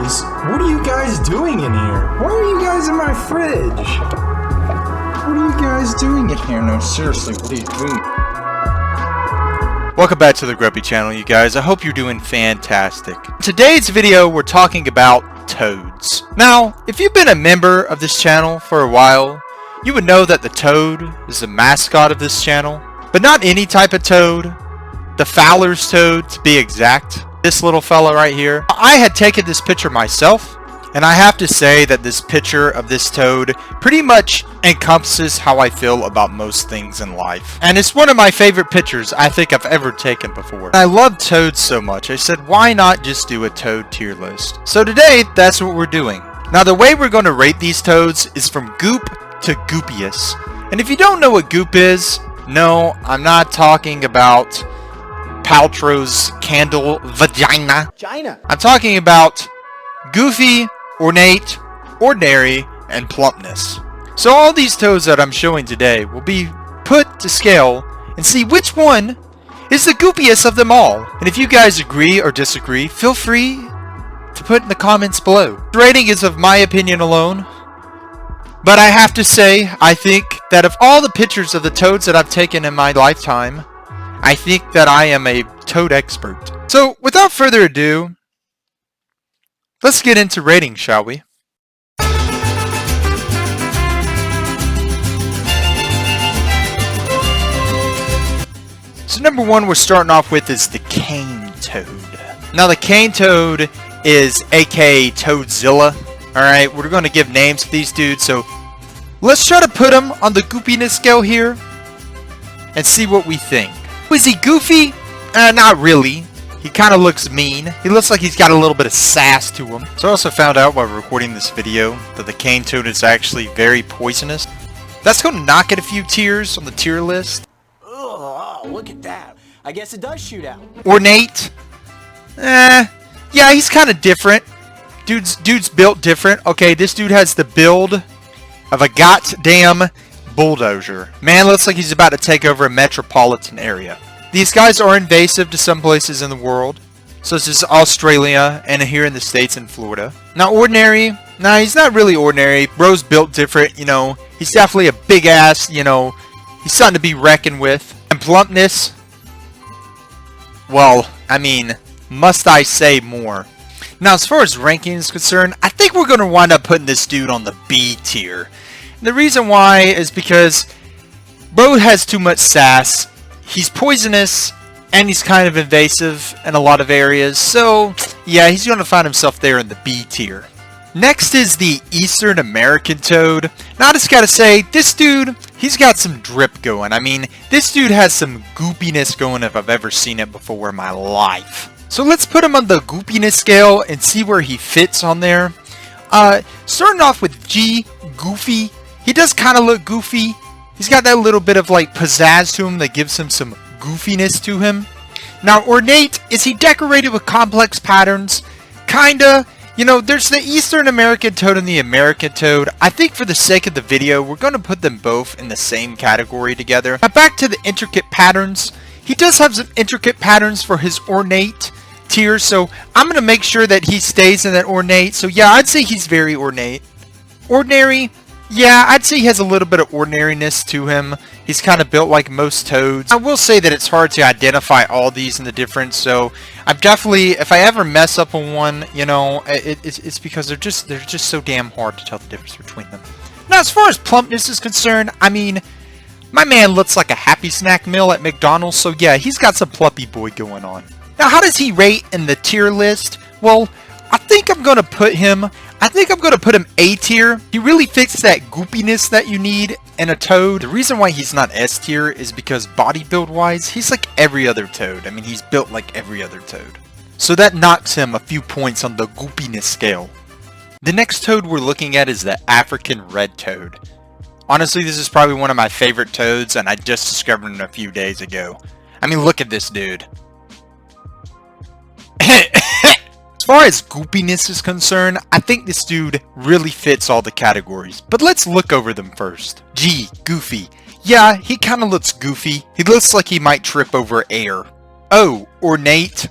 guys? What are you guys doing in here? Why are you guys in my fridge? What are you guys doing in here? No, seriously, what are you doing? Welcome back to the Grumpy channel, you guys. I hope you're doing fantastic. In today's video, we're talking about toads. Now, if you've been a member of this channel for a while, you would know that the toad is the mascot of this channel. But not any type of toad. The Fowler's toad, to be exact. This little fella right here. I had taken this picture myself, and I have to say that this picture of this toad pretty much encompasses how I feel about most things in life. And it's one of my favorite pictures I think I've ever taken before. I love toads so much, I said why not just do a toad tier list? So today, that's what we're doing. Now the way we're going to rate these toads is from goop to goopiest. And if you don't know what goop is, no, I'm not talking about Paltrow's candle vagina. I'm talking about goofy, ornate, ordinary, and plumpness. So all these toads that I'm showing today will be put to scale and see which one is the goopiest of them all. And if you guys agree or disagree, feel free to put in the comments below. The rating is of my opinion alone, but I have to say, I think that of all the pictures of the toads that I've taken in my lifetime, I think that I am a toad expert. So without further ado, let's get into rating, shall we? So number one we're starting off with is the cane toad. Now the cane toad is aka Toadzilla. Alright, we're going to give names to these dudes, so let's try to put them on the goopiness scale here and see what we think. Is he goofy? Not really. He kind of looks mean. He looks like he's got a little bit of sass to him. So I also found out while recording this video that the cane toad is actually very poisonous. That's going to knock it a few tiers on the tier list. Oh, look at that. I guess it does shoot out. Ornate? Yeah, he's kind of different. Dude's built different. Okay, this dude has the build of a goddamn bulldozer. Man looks like he's about to take over a metropolitan area. These guys are invasive to some places in the world, such as Australia and here in the States and Florida. Now ordinary, nah, he's not really ordinary. Bro's built different, you know. He's definitely a big ass, you know. He's something to be reckoned with. And plumpness, well, I mean, must I say more? Now as far as ranking is concerned, I think we're going to wind up putting this dude on the B tier. And the reason why is because bro has too much sass. He's poisonous, and he's kind of invasive in a lot of areas, so yeah, he's going to find himself there in the B tier. Next is the Eastern American toad. Now I just gotta say, this dude, he's got some drip going. I mean, this dude has some goopiness going if I've ever seen it before in my life. So let's put him on the goopiness scale and see where he fits on there. Starting off with G, goofy. He does kind of look goofy. He's got that little bit of like pizzazz to him that gives him some goofiness to him. Now ornate, is he decorated with complex patterns? Kinda. You know, there's the Eastern American toad and the American toad. I think for the sake of the video, we're going to put them both in the same category together. Now back to the intricate patterns. He does have some intricate patterns for his ornate tier, so I'm going to make sure that he stays in that ornate. So yeah, I'd say he's very ornate. Ordinary, yeah, I'd say he has a little bit of ordinariness to him. He's kind of built like most toads. I will say that it's hard to identify all these in the difference, so I'm definitely, if I ever mess up on one, you know, it's because they're just so damn hard to tell the difference between them. Now, as far as plumpness is concerned, I mean, my man looks like a Happy Snack meal at McDonald's, so yeah, he's got some plumpy boy going on. Now, how does he rate in the tier list? Well, I think I'm going to put him A tier. He really fits that goopiness that you need in a toad. The reason why he's not S tier is because body build wise, he's like every other toad. I mean, he's built like every other toad. So that knocks him a few points on the goopiness scale. The next toad we're looking at is the African red toad. Honestly, this is probably one of my favorite toads, and I just discovered him a few days ago. I mean, look at this dude. As far as goopiness is concerned, I think this dude really fits all the categories, but let's look over them first. G, goofy. Yeah, he kind of looks goofy. He looks like he might trip over air. O, ornate.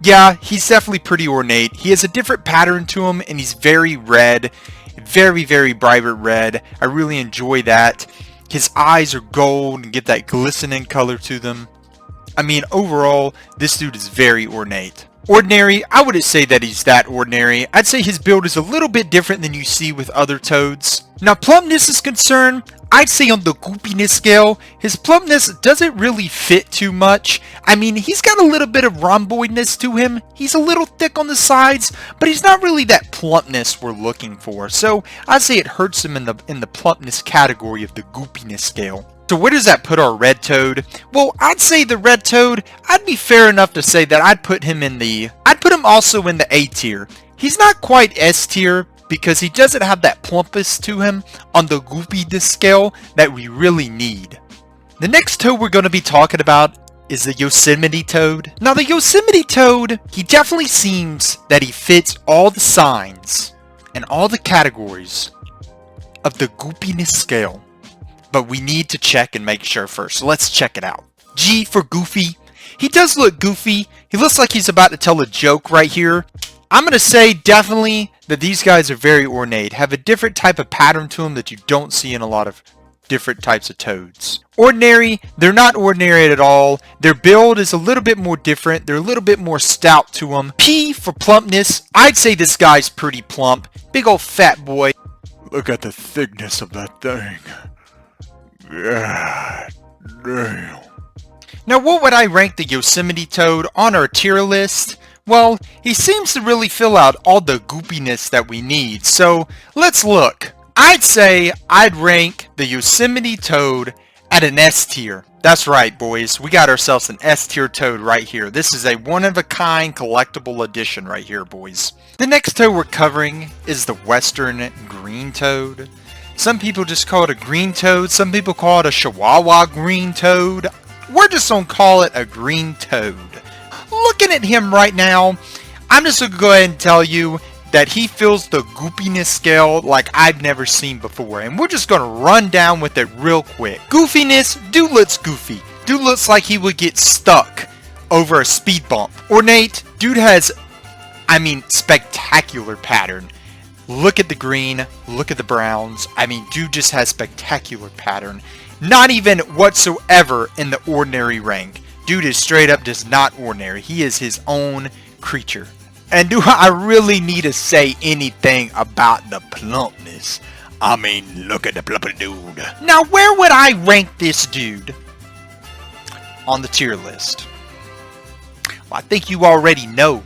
Yeah, he's definitely pretty ornate. He has a different pattern to him, and he's very red. Very, very vibrant red. I really enjoy that. His eyes are gold and get that glistening color to them. I mean, overall, this dude is very ornate. Ordinary, I wouldn't say that he's that ordinary. I'd say his build is a little bit different than you see with other toads. Now, plumpness is concerned, I'd say on the goopiness scale, his plumpness doesn't really fit too much. I mean, he's got a little bit of rhomboidness to him. He's a little thick on the sides, but he's not really that plumpness we're looking for. So I'd say it hurts him in the plumpness category of the goopiness scale. So where does that put our red toad? Well, I'd say the red toad, I'd be fair enough to say that I'd put him also in the A tier. He's not quite S tier because he doesn't have that plumpness to him on the goopiness scale that we really need. The next toad we're going to be talking about is the Yosemite toad. Now the Yosemite toad, he definitely seems that he fits all the signs and all the categories of the goopiness scale. But we need to check and make sure first. So let's check it out. G for goofy. He does look goofy. He looks like he's about to tell a joke right here. I'm going to say definitely that these guys are very ornate. Have a different type of pattern to them that you don't see in a lot of different types of toads. Ordinary, they're not ordinary at all. Their build is a little bit more different. They're a little bit more stout to them. P for plumpness. I'd say this guy's pretty plump. Big old fat boy. Look at the thickness of that thing. God damn. Now, what would I rank the Yosemite toad on our tier list? Well, he seems to really fill out all the goopiness that we need. So let's look. I'd say I'd rank the Yosemite toad at an S tier. That's right, boys. We got ourselves an S tier toad right here. This is a one-of-a-kind collectible edition right here, boys. The next toad we're covering is the Western green toad. Some people just call it a green toad. Some people call it a Chihuahua green toad. We're just going to call it a green toad. Looking at him right now, I'm just going to go ahead and tell you that he fills the goopiness scale like I've never seen before. And we're just going to run down with it real quick. Goofiness, dude looks goofy. Dude looks like he would get stuck over a speed bump. Ornate, dude has, I mean, spectacular pattern. Look at the green, look at the browns. I mean, dude just has spectacular pattern. Not even whatsoever in the ordinary rank. Dude is straight up just not ordinary. He is his own creature. And do I really need to say anything about the plumpness? I mean, look at the plump dude. Now, where would I rank this dude on the tier list? Well, I think you already know.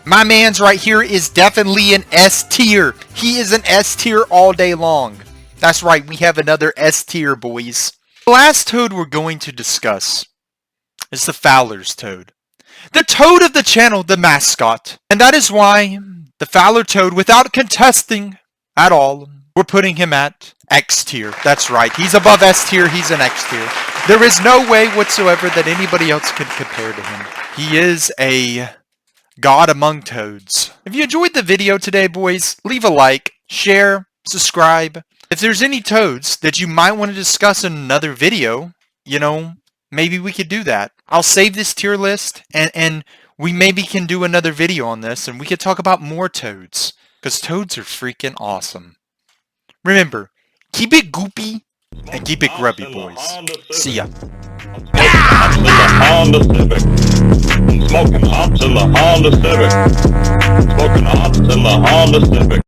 My man's right here is definitely an S tier. He is an S tier all day long. That's right, we have another S tier, boys. The last toad we're going to discuss is the Fowler's toad. The toad of the channel, the mascot. And that is why the Fowler toad, without contesting at all, we're putting him at X tier. That's right, he's above S tier, he's an X tier. There is no way whatsoever that anybody else can compare to him. He is a god among toads. If you enjoyed the video today, boys, leave a like, share, subscribe. If there's any toads that you might want to discuss in another video, you know, maybe we could do that. I'll save this tier list and we maybe can do another video on this and we could talk about more toads. Because toads are freaking awesome. Remember, keep it goopy and keep it grubby, boys. See ya. Smoking hops in the Honda Civic. Smoking hops in the Honda Civic.